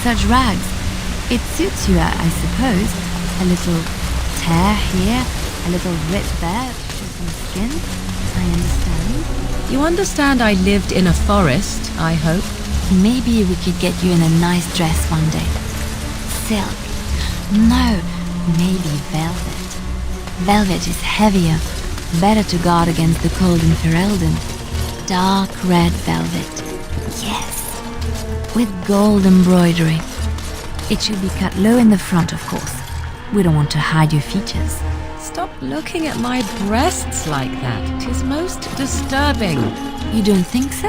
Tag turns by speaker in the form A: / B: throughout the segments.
A: such rags. It suits you, I suppose. A little tear here, a little rip there, for some skin. I understand.
B: You understand I lived in a forest, I hope?
A: Maybe we could get you in a nice dress one day. Silk. No, maybe velvet. Velvet is heavier, better to guard against the cold in Ferelden. Dark red velvet. Yes. With gold embroidery. It should be cut low in the front, of course. We don't want to hide your features.
B: Stop looking at my breasts like that. 'Tis most disturbing.
A: You don't think so?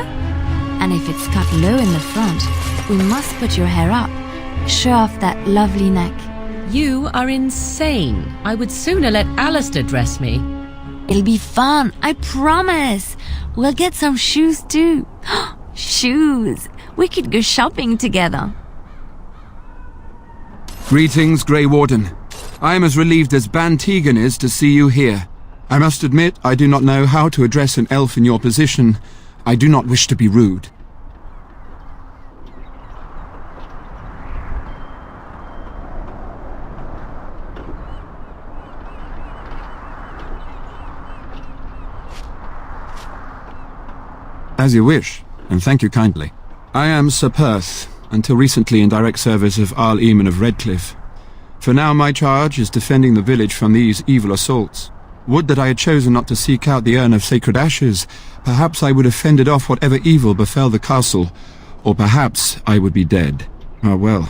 A: And if it's cut low in the front, we must put your hair up. Show off that lovely neck.
B: You are insane. I would sooner let Alistair dress me.
A: It'll be fun, I promise. We'll get some shoes too. Shoes! We could go shopping together.
C: Greetings, Grey Warden. I am as relieved as Ban Tegan is to see you here. I must admit, I do not know how to address an elf in your position. I do not wish to be rude. As you wish, and thank you kindly. I am Sir Perth, until recently in direct service of Arl Eamon of Redcliffe. For now my charge is defending the village from these evil assaults. Would that I had chosen not to seek out the urn of sacred ashes. Perhaps I would have fended off whatever evil befell the castle, or perhaps I would be dead. Ah well,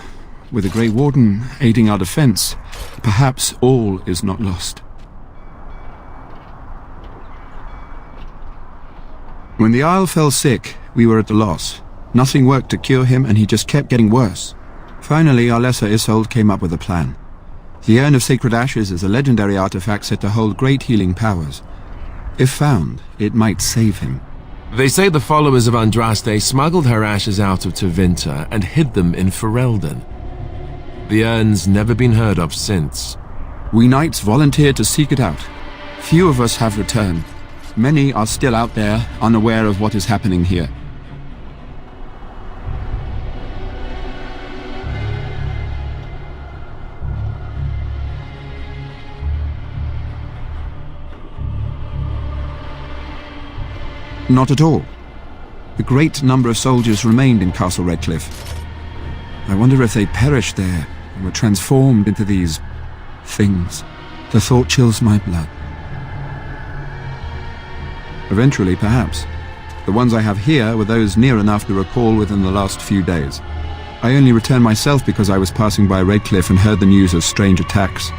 C: with the Grey Warden aiding our defence, perhaps all is not lost. When the Isle fell sick, we were at a loss. Nothing worked to cure him, and he just kept getting worse. Finally, our lesser Isolde came up with a plan. The Urn of Sacred Ashes is a legendary artifact said to hold great healing powers. If found, it might save him.
D: They say the followers of Andraste smuggled her ashes out of Tevinter and hid them in Ferelden. The urn's never been heard of since.
C: We knights volunteered to seek it out. Few of us have returned. Many are still out there, unaware of what is happening here. Not at all. A great number of soldiers remained in Castle Redcliffe. I wonder if they perished there and were transformed into these things. The thought chills my blood. Eventually, perhaps. The ones I have here were those near enough to recall within the last few days. I only returned myself because I was passing by Redcliffe and heard the news of strange attacks.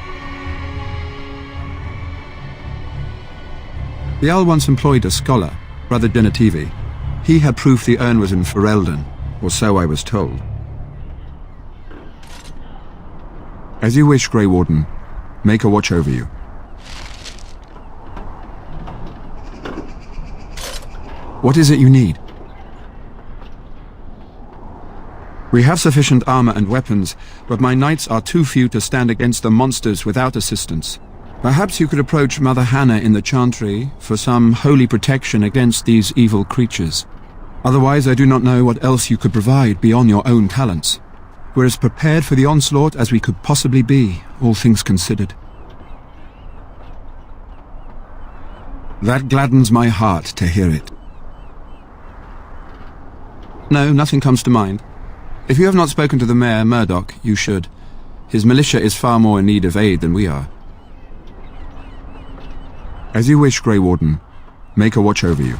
C: The Owl once employed a scholar, Brother Denetivi. He had proof the urn was in Ferelden, or so I was told. As you wish, Grey Warden. Make a watch over you. What is it you need? We have sufficient armor and weapons, but my knights are too few to stand against the monsters without assistance. Perhaps you could approach Mother Hannah in the Chantry for some holy protection against these evil creatures. Otherwise, I do not know what else you could provide beyond your own talents. We're as prepared for the onslaught as we could possibly be, all things considered. That gladdens my heart to hear it. No, nothing comes to mind. If you have not spoken to the Mayor, Murdoch, you should. His militia is far more in need of aid than we are. As you wish, Grey Warden. Make a watch over you.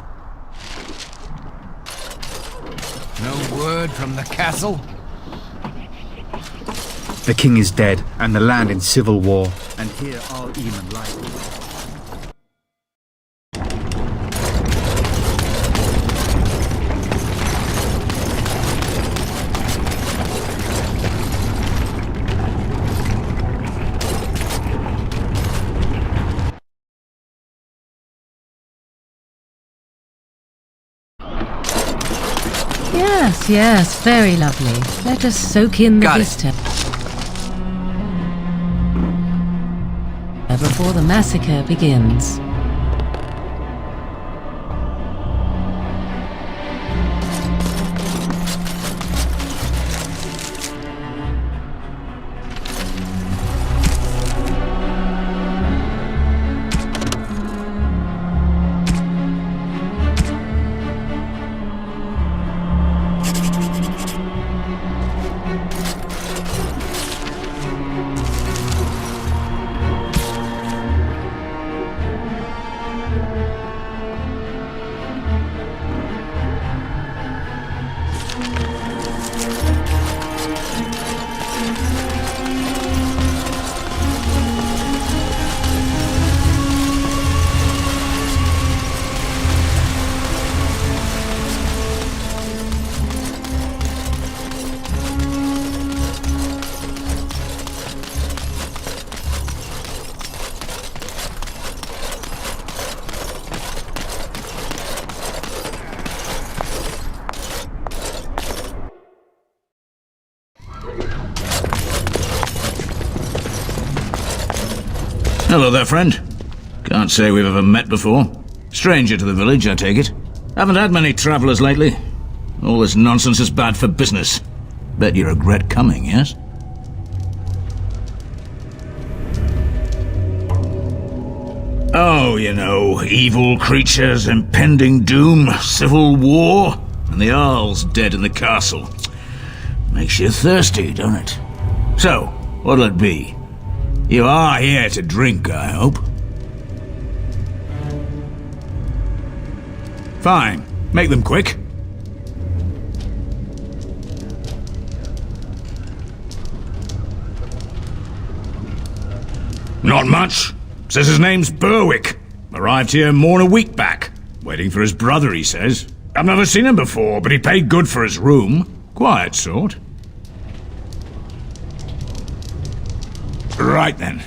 E: No word from the castle?
F: The king is dead, and the land in civil war, and here Arl Eamon lies.
B: Yes, yes, very lovely. Let us soak in the vista. Before the massacre begins.
G: Hello there, friend. Can't say we've ever met before. Stranger to the village, I take it. Haven't had many travellers lately. All this nonsense is bad for business. Bet you regret coming, yes? Oh, you know, evil creatures, impending doom, civil war, and the Earl's dead in the castle. Makes you thirsty, don't it? So, what'll it be? You are here to drink, I hope. Fine. Make them quick. Not much. Says his name's Berwick. Arrived here more than a week back. Waiting for his brother, he says. I've never seen him before, but he paid good for his room. Quiet sort. Right then.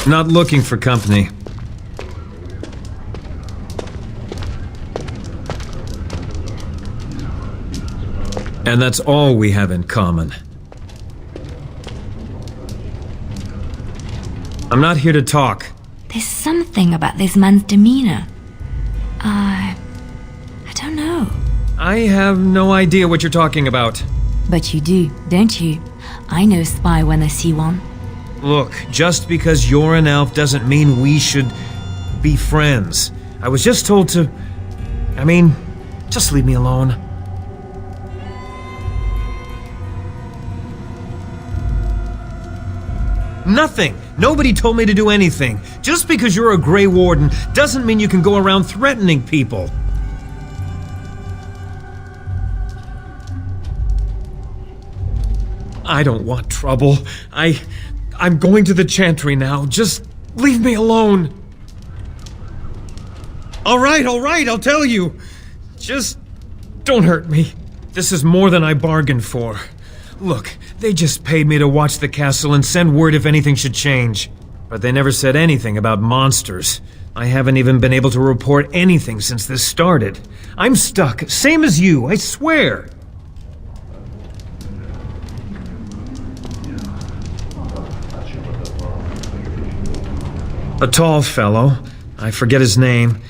H: Not looking for company. And that's all we have in common. I'm not here to talk.
A: There's something about this man's demeanor. I don't know.
H: I have no idea what you're talking about.
A: But you do, don't you? I know spy when I see one.
H: Look, just because you're an elf doesn't mean we should be friends. I was just told to... I mean, just leave me alone. Nothing! Nobody told me to do anything. Just because you're a Grey Warden doesn't mean you can go around threatening people. I don't want trouble. I'm going to the Chantry now. Just leave me alone. All right, I'll tell you. Just don't hurt me. This is more than I bargained for. Look, they just paid me to watch the castle and send word if anything should change. But they never said anything about monsters. I haven't even been able to report anything since this started. I'm stuck, same as you, I swear. A tall fellow, I forget his name.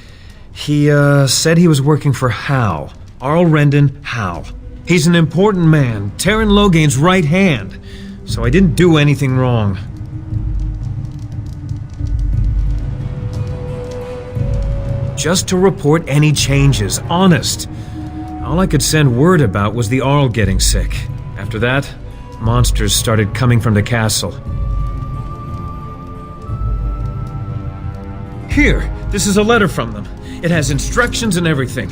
H: He, said he was working for Hal. Arl Rendon Hal. He's an important man, Taron Logain's right hand. So I didn't do anything wrong. Just to report any changes, honest. All I could send word about was the Arl getting sick. After that, monsters started coming from the castle. Here, this is a letter from them. It has instructions and everything.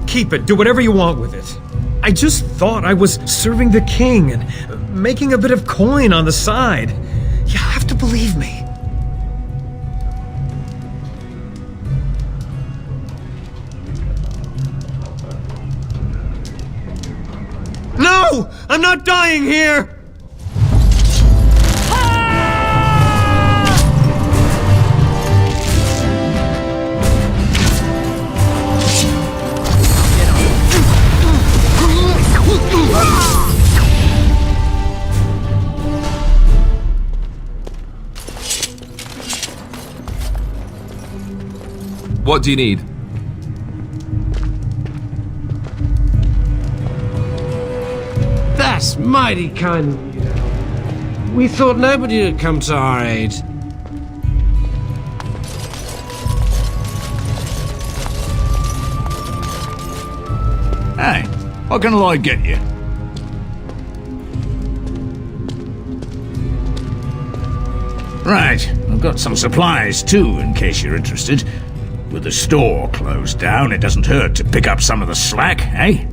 H: Keep it, do whatever you want with it. I just thought I was serving the king and making a bit of coin on the side. You have to believe me. No! I'm not dying here!
D: What do you need?
I: That's mighty kind of you. We thought nobody would come to our aid.
G: Hey, what can Lloyd get you? Right, I've got some supplies too, in case you're interested. With the store closed down, it doesn't hurt to pick up some of the slack, eh?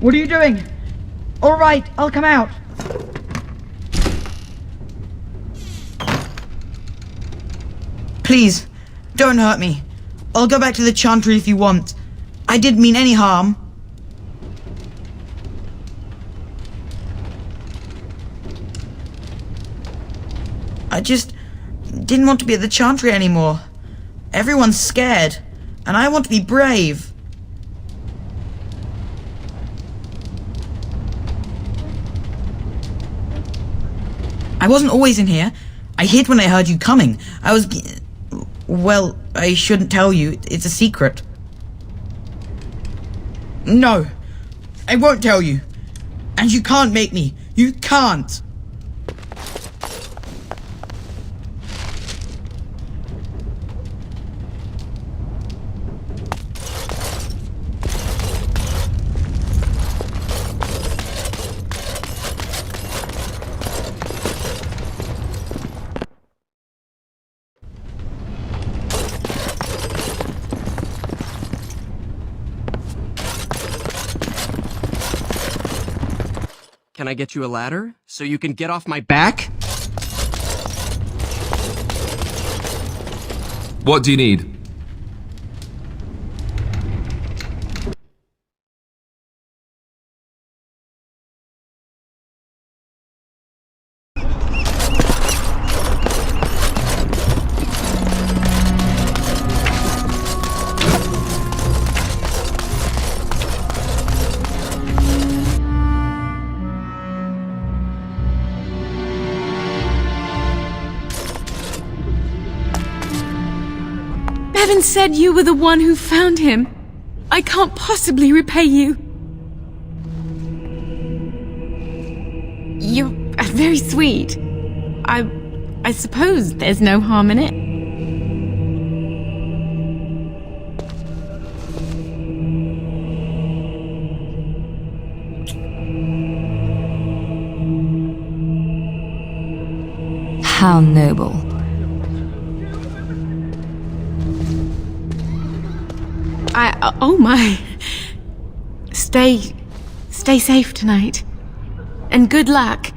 J: What are you doing? All right, I'll come out. Please, don't hurt me. I'll go back to the Chantry if you want. I didn't mean any harm. I just didn't want to be at the Chantry anymore. Everyone's scared, and I want to be brave. I wasn't always in here. I hid when I heard you coming. Well, I shouldn't tell you. It's a secret. No, I won't tell you. And you can't make me. You can't.
K: Can I get you a ladder so you can get off my back?
D: What do you need?
L: Bevan said you were the one who found him. I can't possibly repay you. You're very sweet. I suppose there's no harm in it.
A: How noble.
L: Oh my. Stay safe tonight. And good luck.